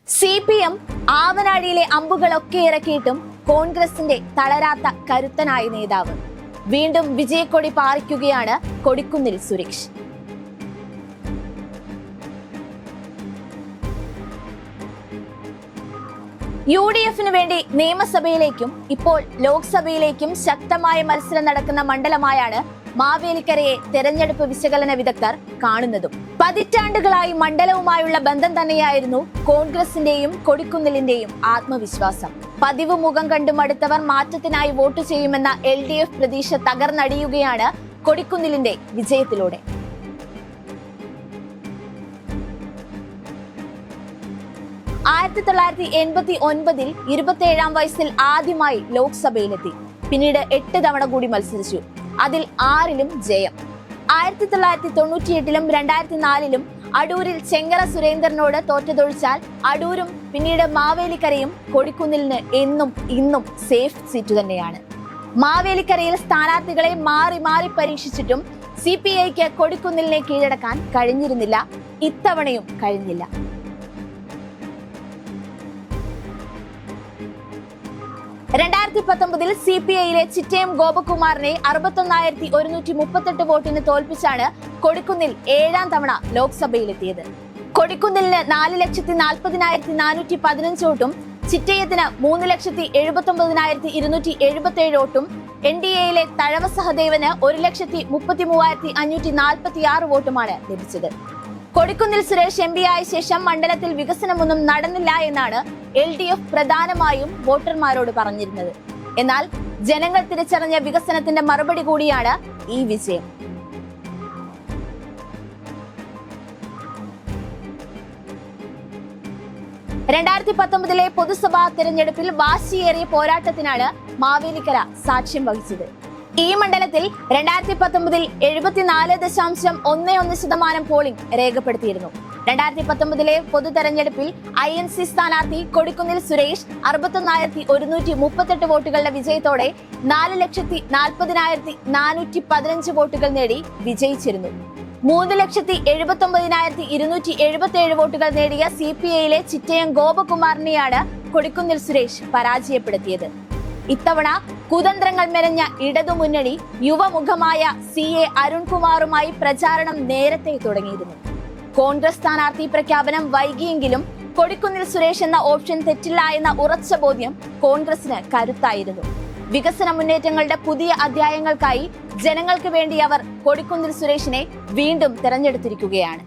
CPM ആവനാഴിയിലെ അമ്പുകളൊക്കെ ഇറക്കിയിട്ടും കോൺഗ്രസിന്റെ തളരാത്ത കരുത്തനായ നേതാവ് വീണ്ടും വിജയക്കൊടി പാറിക്കുകയാണ് കൊടിക്കുന്നിൽ സുരേഷ്. UDFന് വേണ്ടി നിയമസഭയിലേക്കും ഇപ്പോൾ ലോക്സഭയിലേക്കും ശക്തമായ മത്സരം നടക്കുന്ന മണ്ഡലമായാണ് മാവേലിക്കരയെ തെരഞ്ഞെടുപ്പ് വിശകലന വിദഗ്ധർ കാണുന്നതും. പതിറ്റാണ്ടുകളായി മണ്ഡലവുമായുള്ള ബന്ധം തന്നെയായിരുന്നു കോൺഗ്രസിന്റെയും കൊടിക്കുന്നിലിന്റെയും ആത്മവിശ്വാസം. പതിവ് മുഖം കണ്ടു മടുത്തവർ മാറ്റത്തിനായി വോട്ട് ചെയ്യുമെന്ന LDF പ്രതീക്ഷ തകർന്നടിയുകയാണ് കൊടിക്കുന്നിലിന്റെ വിജയത്തിലൂടെ. ആയിരത്തി 1989 27-ാം വയസ്സിൽ ആദ്യമായി ലോക്സഭയിലെത്തി. പിന്നീട് 8 തവണ കൂടി മത്സരിച്ചു. അതിൽ 6-ലും ജയം. 1998-ലും 2004-ലും അടൂരിൽ ചെങ്കറ സുരേന്ദ്രനോട് തോറ്റതൊഴിച്ചാൽ അടൂരും പിന്നീട് മാവേലിക്കരയും കൊടിക്കുന്നിലിന് എന്നും ഇന്നും സേഫ് സീറ്റ് തന്നെയാണ്. മാവേലിക്കരയിൽ സ്ഥാനാർത്ഥികളെ മാറി മാറി പരീക്ഷിച്ചിട്ടും CPIക്ക് കൊടിക്കുന്നിലിനെ കീഴടക്കാൻ കഴിഞ്ഞിരുന്നില്ല. ഇത്തവണയും കഴിഞ്ഞില്ല. 2019-ൽ CPIയിലെ ചിറ്റയം ഗോപകുമാറിനെ 61,138 വോട്ടിന് തോൽപ്പിച്ചാണ് കൊടിക്കുന്നിൽ 7-ാം തവണ ലോക്സഭയിലെത്തിയത്. കൊടിക്കുന്നിലിന് 4,40,415 വോട്ടും ചിറ്റയത്തിന് 3,79,277 വോട്ടും NDAയിലെ തഴവ സഹദേവന് 1,33,546 വോട്ടുമാണ് ലഭിച്ചത്. കൊടിക്കുന്നിൽ സുരേഷ് MP ആയ ശേഷം മണ്ഡലത്തിൽ വികസനമൊന്നും നടന്നില്ല എന്നാണ് LDF പ്രധാനമായും വോട്ടർമാരോട് പറഞ്ഞിരുന്നത്. എന്നാൽ ജനങ്ങൾ തിരിച്ചറിഞ്ഞ വികസനത്തിന്റെ മറുപടി കൂടിയാണ് ഈ വിജയം. ലെ പൊതുസഭാ തെരഞ്ഞെടുപ്പിൽ വാശിയേറിയ പോരാട്ടത്തിനാണ് മാവേലിക്കര സാക്ഷ്യം വഹിച്ചത്. ഈ മണ്ഡലത്തിൽ 2019-ൽ 74.11% പോളിംഗ് രേഖപ്പെടുത്തിയിരുന്നു. 2019-ലെ പൊതു തെരഞ്ഞെടുപ്പിൽ INC സ്ഥാനാർത്ഥി കൊടിക്കുന്നിൽ സുരേഷ് 61,138 വോട്ടുകളുടെ വിജയത്തോടെ 4,40,415 വോട്ടുകൾ നേടി വിജയിച്ചിരുന്നു. 3,79,277 വോട്ടുകൾ നേടിയ CPIയിലെ ചിറ്റയം ഗോപകുമാറിനെയാണ് കൊടിക്കുന്നിൽ സുരേഷ് പരാജയപ്പെടുത്തിയത്. ഇത്തവണ കുതന്ത്രങ്ങൾ മെനഞ്ഞ ഇടതുമുന്നണി യുവമുഖമായ CA അരുൺകുമാറുമായി പ്രചാരണം നേരത്തെ തുടങ്ങിയിരുന്നു. കോൺഗ്രസ് സ്ഥാനാർത്ഥി പ്രഖ്യാപനം വൈകിയെങ്കിലും കൊടിക്കുന്നിൽ സുരേഷ് എന്ന ഓപ്ഷൻ തെറ്റില്ല എന്ന ഉറച്ച ബോധ്യം കോൺഗ്രസിന് കരുത്തായിരുന്നു. വികസന മുന്നേറ്റങ്ങളുടെ പുതിയ അധ്യായങ്ങൾക്കായി ജനങ്ങൾക്ക് വേണ്ടി അവർ കൊടിക്കുന്നിൽ സുരേഷിനെ വീണ്ടും തെരഞ്ഞെടുത്തിരിക്കുകയാണ്.